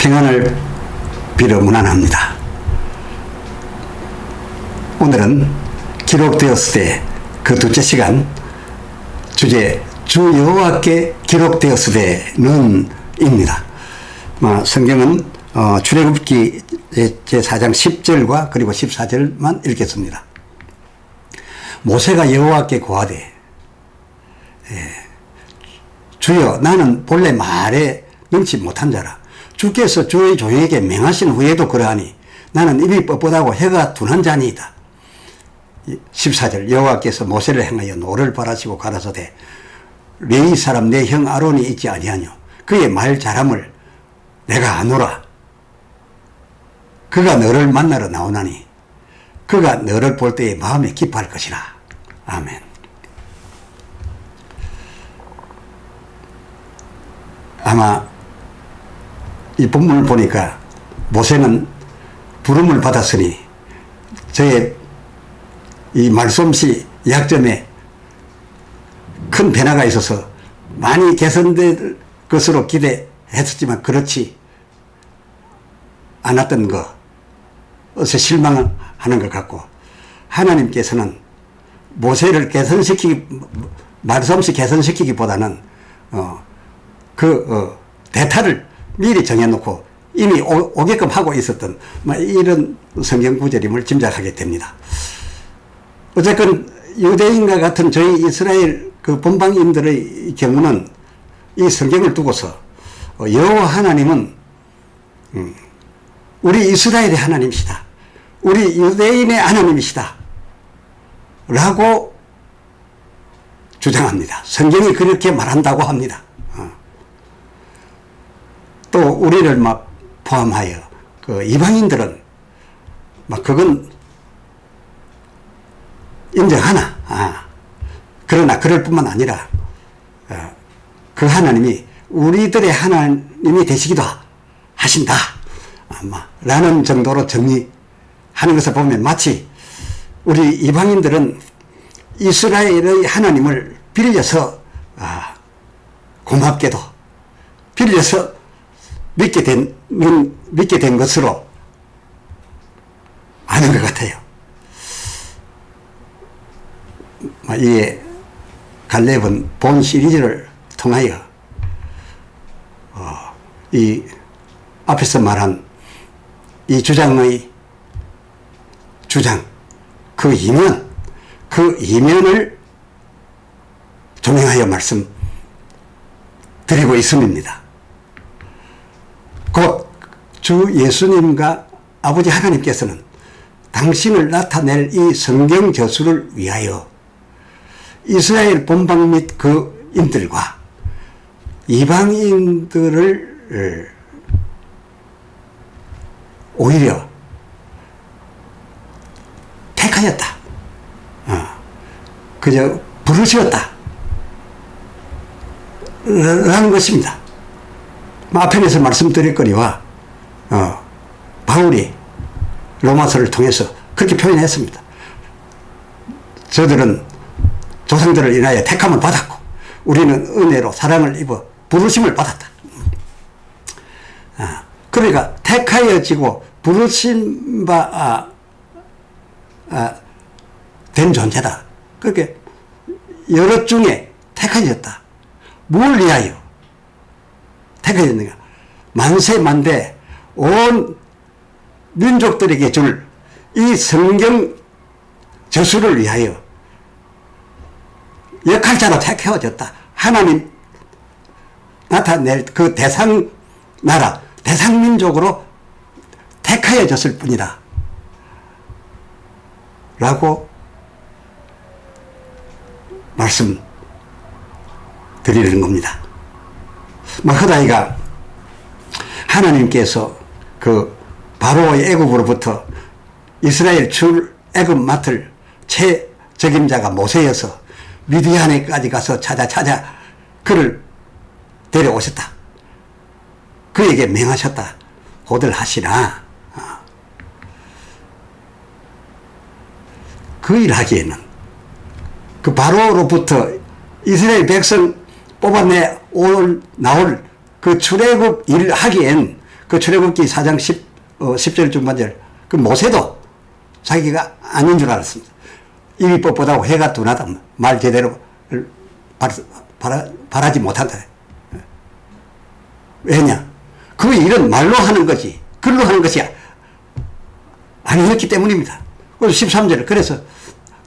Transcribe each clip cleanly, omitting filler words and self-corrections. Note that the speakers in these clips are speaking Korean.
평안을 빌어 문안합니다. 오늘은 기록되었을 때 그 둘째 시간, 주제 주 여호와께 기록되었을 때는 입니다. 성경은 출애굽기 제4장 10절과 그리고 14절만 읽겠습니다. 모세가 여호와께 고하되 주여 나는 본래 말에 능치 못한 자라. 주께서 주의 종에게 명하신 후에도 그러하니 나는 입이 뻣뻣하고 혀가 둔한 자니이다. 14절 여호와께서 모세를 행하여 노를 바라시고 가라사대 레위 사람 내 형 아론이 있지 아니하뇨. 그의 말 잘함을 내가 아노라. 그가 너를 만나러 나오나니 그가 너를 볼 때에 마음에 기뻐할 것이라. 아멘. 아마 이 본문을 보니까 모세는 부름을 받았으니 저의 이 말솜씨 약점에 큰 변화가 있어서 많이 개선될 것으로 기대했었지만 그렇지 않았던 것에 실망하는 것 같고, 하나님께서는 모세를 말솜씨 개선시키기보다는 대타를 미리 정해놓고 이미 오게끔 하고 있었던 이런 성경 구절임을 짐작하게 됩니다. 어쨌건 유대인과 같은 저희 이스라엘 그 본방인들의 경우는 이 성경을 두고서 여호와 하나님은 우리 이스라엘의 하나님이시다, 우리 유대인의 하나님이시다 라고 주장합니다. 성경이 그렇게 말한다고 합니다. 또 우리를 포함하여 그 이방인들은 그건 인정하나. 그러나 그럴 뿐만 아니라 그 하나님이 우리들의 하나님이 되시기도 하신다 라는 정도로 정리하는 것을 보면 마치 우리 이방인들은 이스라엘의 하나님을 빌려서 고맙게도 빌려서 믿게 된 것으로 아는 것 같아요. 이에 갈렙은 본 시리즈를 통하여 이 앞에서 말한 이 주장의 주장, 그 이면을 조명하여 말씀드리고 있음입니다. 곧 주 예수님과 아버지 하나님께서는 당신을 나타낼 이 성경 저수를 위하여 이스라엘 본방 및 그 인들과 이방인들을 오히려 택하였다. 그저 부르셨다 라는 것입니다. 앞편에서 말씀드릴 거리와 바울이 로마서를 통해서 그렇게 표현했습니다. 저들은 조상들을 인하여 택함을 받았고 우리는 은혜로 사랑을 입어 부르심을 받았다. 그러니까 택하여지고 부르심 바 된 존재다. 그렇게 여럿 중에 택하여졌다. 뭘 위하여 택하였는가? 만세만대 온 민족들에게 줄 이 성경 저수를 위하여 역할자로 택해졌다. 하나님 나타낼 그 대상 나라, 대상 민족으로 택하여졌을 뿐이다 라고 말씀드리는 겁니다. 흐다이가 하나님께서 그 바로의 애굽으로부터 이스라엘 출애굽 맡을 최적임자가 모세여서 미디안에까지 가서 찾아 그를 데려오셨다. 그에게 명하셨다. 고들 하시나. 그 일하기에는 그 바로로부터 이스라엘 백성 뽑아내 나올 그 출애굽 일을 하기엔 그 출애굽기 4장 10절 중반절 그 모세도 자기가 아닌 줄 알았습니다. 입이 뻣뻣하고 해가 둔하다 말 제대로 바라지 못한다. 왜냐? 그 일은 말로 하는 거지 글로 하는 것이 아니었기 때문입니다. 그래서 13절 그래서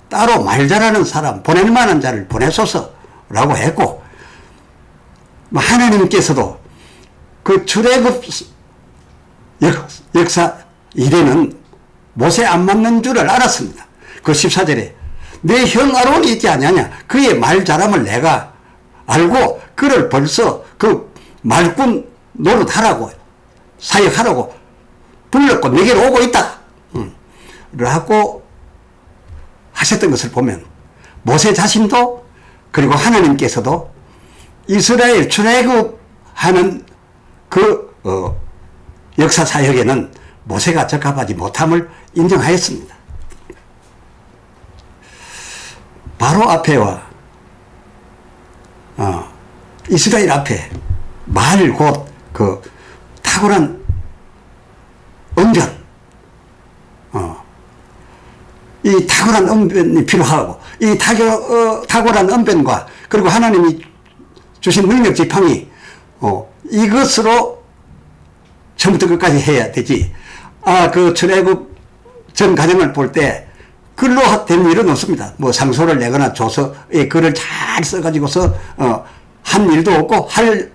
따로 말 잘하는 사람 보낼 만한 자를 보내소서 라고 했고 하나님께서도 그 출애굽 역사 이래는 모세 안 맞는 줄을 알았습니다. 그 14절에 내 형 아론이 있지 않냐냐 그의 말 잘함을 내가 알고 그를 벌써 그 말꾼 노릇하라고 사역하라고 불렀고 내게로 오고 있다 라고 하셨던 것을 보면 모세 자신도 그리고 하나님께서도 이스라엘 출애굽하는 그 역사 사역에는 모세가 적합하지 못함을 인정하였습니다. 바로 앞에와 이스라엘 앞에 말 곧 그 탁월한 언변 이 탁월한 언변이 필요하고 이 탁월한 언변과 그리고 하나님이 주신 능력 지팡이 이것으로 처음부터 끝까지 해야 되지. 그 출애굽 전 과정을 볼 때 글로 된 일은 없습니다. 뭐 상소를 내거나 조서에 글을 잘 써가지고서 한 일도 없고 할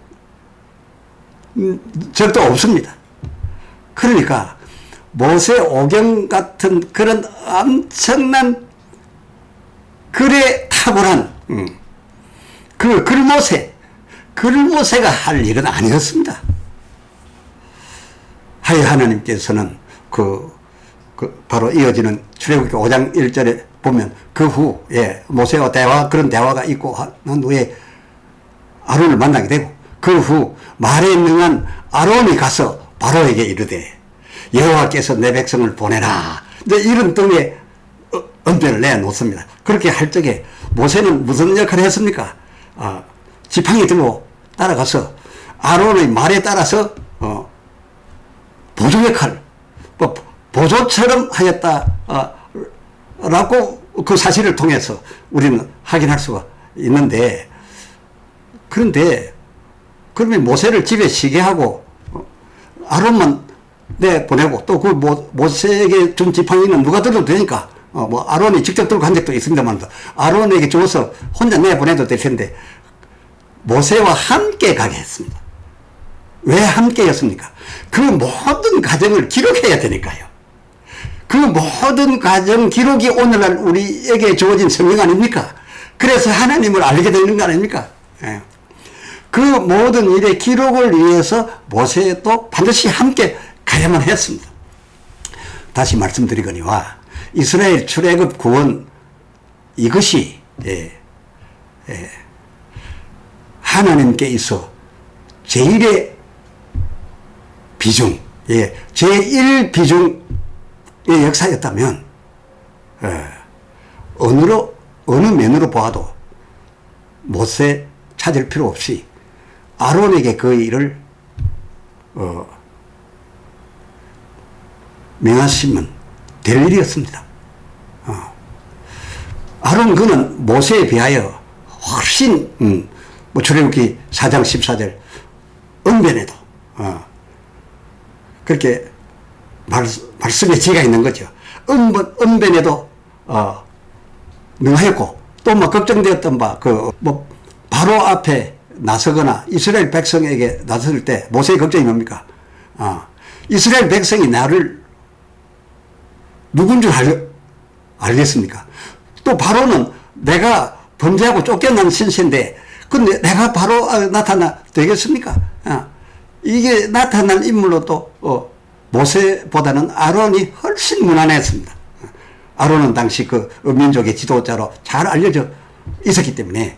적도 없습니다. 그러니까 모세 오경 같은 그런 엄청난 글에 탁월한 그 글모세가 할 일은 아니었습니다. 하여 하나님께서는 바로 이어지는 출애굽기 5장 1절에 보면 그 후에 모세와 그런 대화가 있고 한 후에 아론을 만나게 되고 그 후 말에 능한 아론이 가서 바로에게 이르되 여호와께서 내 백성을 보내라. 이런 등의 언변을 내놓습니다. 그렇게 할 적에 모세는 무슨 역할을 했습니까? 지팡이 들고 따라가서 아론의 말에 따라서 보조 역할, 보조처럼 하였다 라고 그 사실을 통해서 우리는 확인할 수가 있는데, 그런데 그러면 모세를 집에 쉬게 하고 아론만 보내고 또 그 모세에게 준 지팡이는 누가 들어도 되니까 뭐 아론이 직접 들고 간 적도 있습니다만 아론에게 줘서 혼자 내보내도 될 텐데 모세와 함께 가게 했습니다. 왜 함께였습니까? 그 모든 과정을 기록해야 되니까요. 그 모든 과정 기록이 오늘날 우리에게 주어진 성경 아닙니까? 그래서 하나님을 알게 되는 거 아닙니까? 예. 그 모든 일의 기록을 위해서 모세도 반드시 함께 가야만 했습니다. 다시 말씀드리거니와 이스라엘 출애굽 구원 이것이 하나님께 있어 제1의 비중, 제1 비중의 역사였다면 어느 면으로 보아도 모세 찾을 필요 없이 아론에게 그 일을 명하시면 될 일이었습니다. 아론 그는 모세에 비하여 훨씬 출애굽기 4장 14절 언변에도 그렇게 말씀에 지가 있는 거죠. 언변에도 능하였고 또 걱정되었던 바 바로 앞에 나서거나 이스라엘 백성에게 나설 때 모세의 걱정이 뭡니까? 이스라엘 백성이 나를 누군 줄 알겠습니까? 또 바로는 내가 범죄하고 쫓겨난 신세인데 근데 내가 바로 나타나 되겠습니까? 이게 나타난 인물로 또 모세보다는 아론이 훨씬 무난했습니다. 아론은 당시 그 민족의 지도자로 잘 알려져 있었기 때문에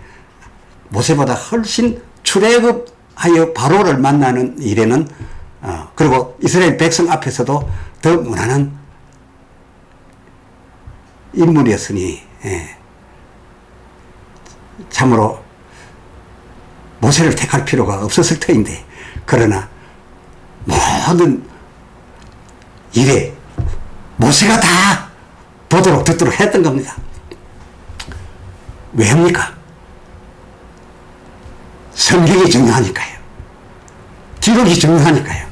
모세보다 훨씬 출애굽하여 바로를 만나는 일에는 그리고 이스라엘 백성 앞에서도 더 무난한 인물이었으니 참으로 모세를 택할 필요가 없었을 터인데, 그러나 모든 일에 모세가 다 보도록 듣도록 했던 겁니다. 왜 합니까? 성경이 중요하니까요. 기록이 중요하니까요.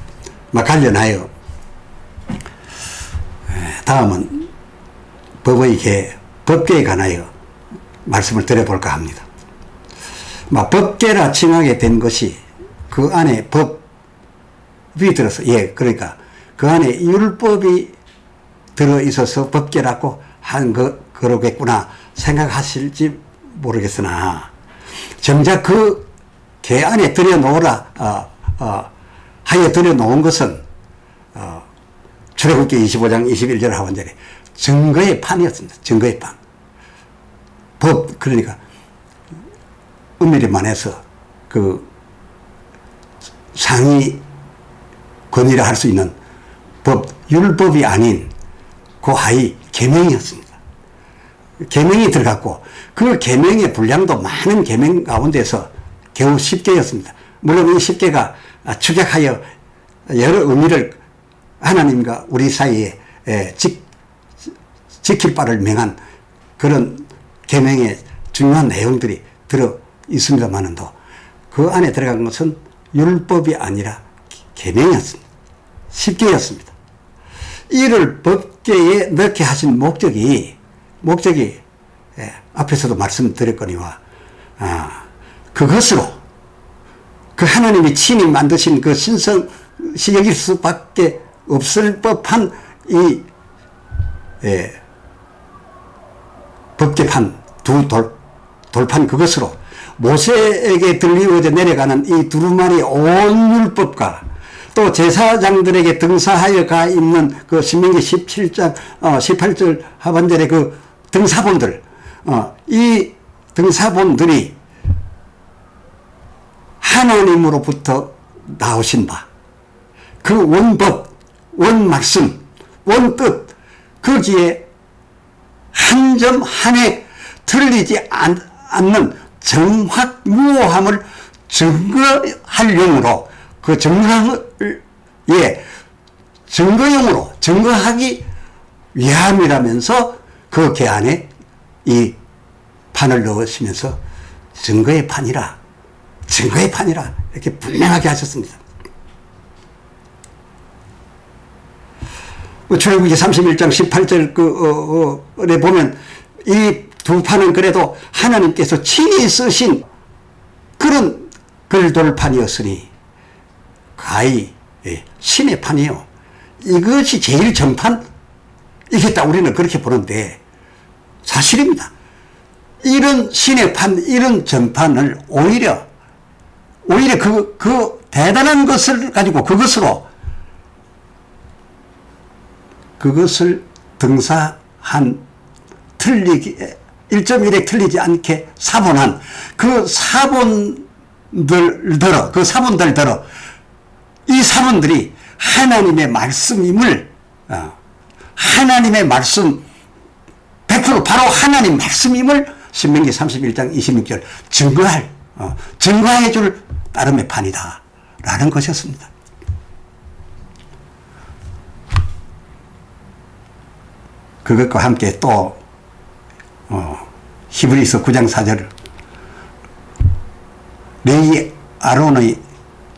관련하여 다음은 법계에 관하여 말씀을 드려볼까 합니다. 법계라 칭하게 된 것이 그 안에 법이 들어서, 그러니까 그 안에 율법이 들어있어서 법계라고 한 그러겠구나 생각하실지 모르겠으나, 정작 그 계 안에 들여놓으라 하여 들여놓은 것은 출애굽기 25장 21절 하반절에 증거의 판이었습니다. 증거의 판. 그러니까 엄밀히 말해서 그 상위 권위라 할 수 있는 율법이 아닌 그 하위 계명이었습니다. 계명이 들어갔고, 그 계명의 분량도 많은 계명 가운데서 겨우 10개였습니다. 물론 이 10개가 축약하여 여러 의미를 하나님과 우리 사이에 지킬 바를 명한 그런 계명의 중요한 내용들이 들어 있습니다만도, 그 안에 들어간 것은 율법이 아니라 계명이었습니다. 10개였습니다. 이를 법계에 넣게 하신 목적이 앞에서도 말씀드렸거니와 그것으로 그 하나님이 친히 만드신 그 신성시 여길 수밖에 없을 법한 이 법계판 두 돌판, 그것으로 모세에게 들리어져 내려가는 이 두루마리 온 율법과 또 제사장들에게 등사하여 가 있는 그 신명기 17장 18절 하반절의 그 등사본들, 이 등사본들이 하나님으로부터 나오신 바, 그 원법, 원말씀, 원뜻, 거기에 한 점 한획 틀리지 않는 정확무오함을 증거하려므로, 그 증거용으로 증거하기 위함이라면서 그 계 안에 이 판을 넣으시면서 증거의 판이라 이렇게 분명하게 하셨습니다. 출애굽기 31장 18절에 보면 이 두 판은 그래도 하나님께서 친히 쓰신 그런 글돌판이었으니 가히 신의 판이요, 이것이 제일 정판이겠다, 우리는 그렇게 보는데 사실입니다. 이런 신의 판, 이런 정판을 오히려 그 대단한 것을 가지고 그것을 등사한 1.1획 틀리지 않게 사본한 그 사본들더러 이 사본들이 하나님의 말씀임을, 하나님의 말씀 100% 바로 하나님 말씀임을 신명기 31장 26절 증거해 줄 따름의 판이다 라는 것이었습니다. 그것과 함께 또 히브리서 9장 4절, 레위 아론의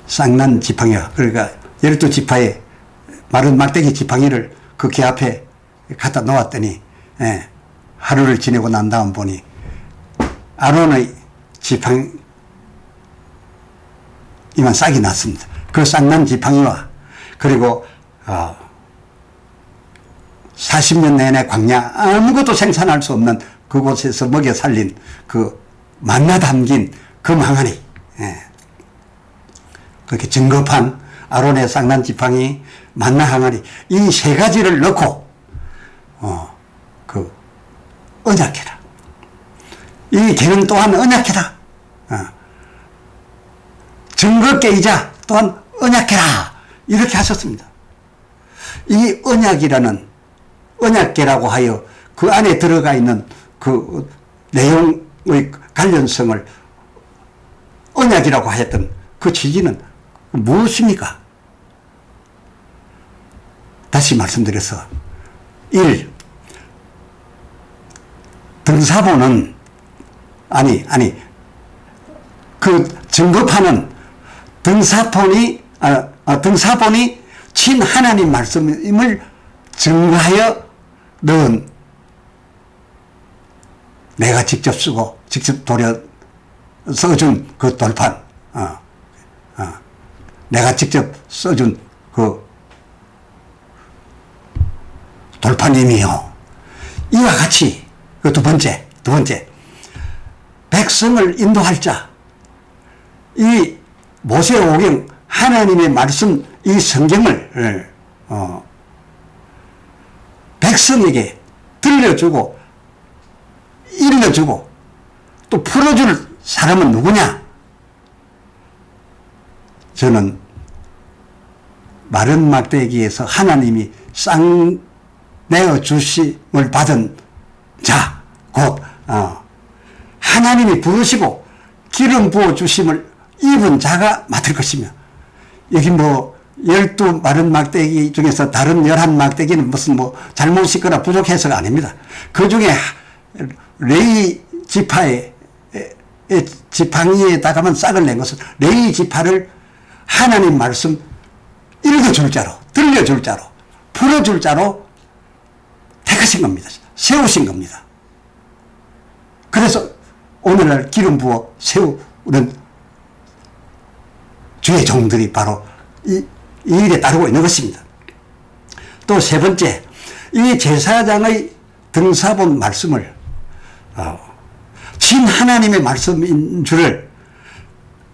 쌍난 지팡이와, 그러니까 12지파의 마른 막대기 지팡이를 그 궤 앞에 갖다 놓았더니 하루를 지내고 난 다음 보니 아론의 지팡이만 싹이 났습니다. 그 쌍난 지팡이와, 그리고 40년 내내 광야 아무것도 생산할 수 없는 그곳에서 먹여 살린 그 만나 담긴 그 망아니, 그렇게 증거판, 아론의 쌍난 지팡이, 만나 항아리, 이 세 가지를 넣고 그 언약해라, 이 계명 또한 언약해라, 증거계이자 또한 언약해라, 이렇게 하셨습니다. 이 언약계라고 하여 그 안에 들어가 있는 그 내용의 관련성을 언약이라고 하였던 그 취지는 무엇입니까? 다시 말씀드려서 1. 등사본은 그 증거판은 등사본이 친하나님 말씀임을 증거하여 넣은 내가 직접 쓰고 직접 써준 그 돌판, 내가 직접 써준 그 돌판임이요. 이와 같이 그 두 번째 백성을 인도할 자, 이 모세오경 하나님의 말씀 이 성경을 백성에게 들려주고 일러주고 또 풀어줄 사람은 누구냐? 저는 마른 막대기에서 하나님이 쌍내어 주심을 받은 자, 곧 하나님이 부르시고 기름 부어 주심을 입은 자가 맡을 것이며, 여기 12 마른 막대기 중에서 다른 11 막대기는 무슨 잘못이 있거나 부족해서가 아닙니다. 그 중에 레위 지파의 지팡이에다가만 싹을 낸 것은 레위 지파를 하나님 말씀 읽어줄 자로, 들려줄 자로, 풀어줄 자로 택하신 겁니다. 세우신 겁니다. 그래서 오늘날 기름 부어 세우는 주의 종들이 바로 이 일에 따르고 있는 것입니다. 또 세 번째, 이 제사장의 등사본 말씀을 진 하나님의 말씀인 줄을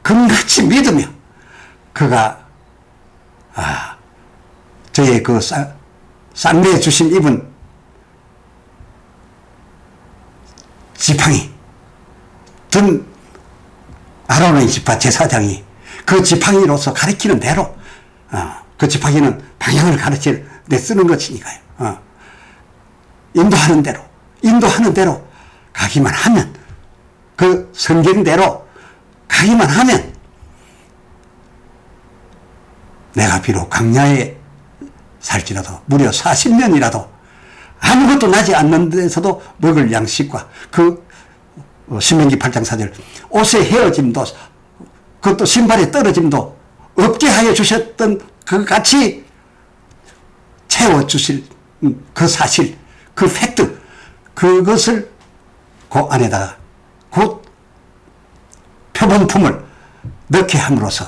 금같이 믿으며 그가 저의 그 쌍내 주신 입은 지팡이 든 아론의 지파 제사장이 그 지팡이로서 가르치는 대로 그 지팡이는 방향을 가르칠 때 쓰는 것이니까요. 인도하는 대로 가기만 하면, 그 성경대로 가기만 하면 내가 비록 광야에 살지라도 무려 40년이라도 아무것도 나지 않는 데서도 먹을 양식과 그 신명기 8장 4절 옷의 헤어짐도 그것도 신발의 떨어짐도 없게 하여 주셨던 그 같이 채워주실 그 사실, 그 팩트, 그것을 그 안에다가 곧 표본품을 넣게 함으로써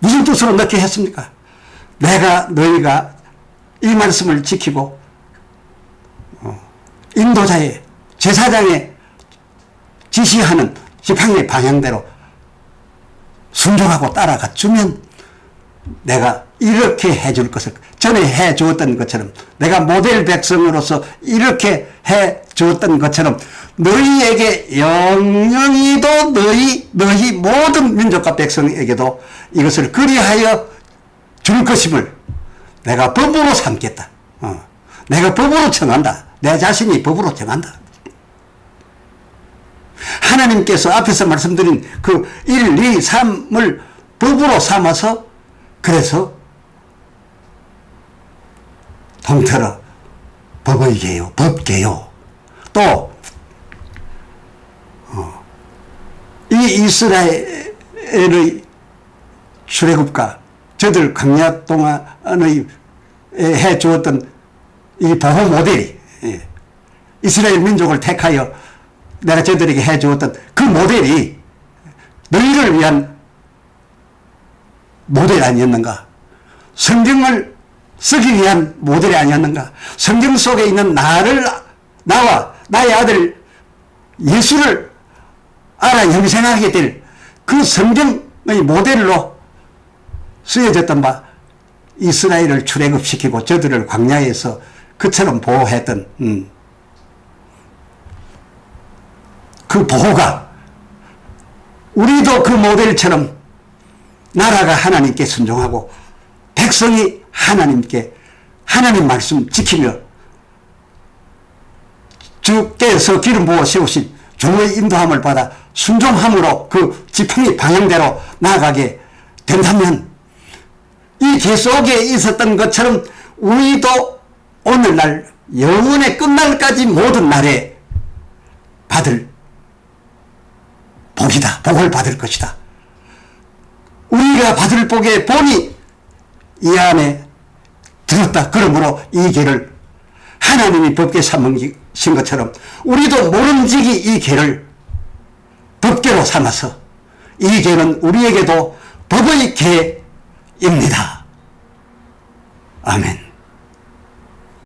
무슨 뜻으로 넣게 했습니까? 너희가 이 말씀을 지키고 인도자의 제사장의 지시하는 지팡이의 방향대로 순종하고 따라가 주면 내가 이렇게 해줄 것을 전에 해 주었던 것처럼, 내가 모델 백성으로서 이렇게 해 주었던 것처럼 너희에게 영영이도 너희 모든 민족과 백성에게도 이것을 그리하여 줄 것임을 내가 법으로 삼겠다. 내가 법으로 정한다. 내 자신이 법으로 정한다. 하나님께서 앞에서 말씀드린 그 1, 2, 3을 법으로 삼아서, 그래서 통틀어 법의 개요, 법개요. 또 이 이스라엘의 출애굽과 저들 광야 동안의 해 주었던 이 보호 모델이, 이스라엘 민족을 택하여 내가 저들에게 해 주었던 그 모델이 너희를 위한 모델 아니었는가? 성경을 쓰기 위한 모델이 아니었는가? 성경 속에 있는 나와 나의 아들 예수를 알아 형생하게 될 그 성경의 모델로 쓰여졌던 바, 이스라엘을 출애굽시키고 저들을 광야에서 그처럼 보호했던 그 보호가, 우리도 그 모델처럼 나라가 하나님께 순종하고 백성이 하나님께 하나님 말씀 지키며 주께서 기름 부어 세우신 종의 인도함을 받아 순종함으로 그 지팡이 방향대로 나아가게 된다면 이 계 속에 있었던 것처럼 우리도 오늘날 영원의 끝날까지 모든 날에 받을 복이다. 복을 받을 것이다. 우리가 받을 복의 본이 이 안에 들었다. 그러므로 이 길을 하나님이 법계 삼으신 것처럼 우리도 모름지기 이 길을 법계로 삼아서 이 길은 우리에게도 법의 계입니다. 아멘.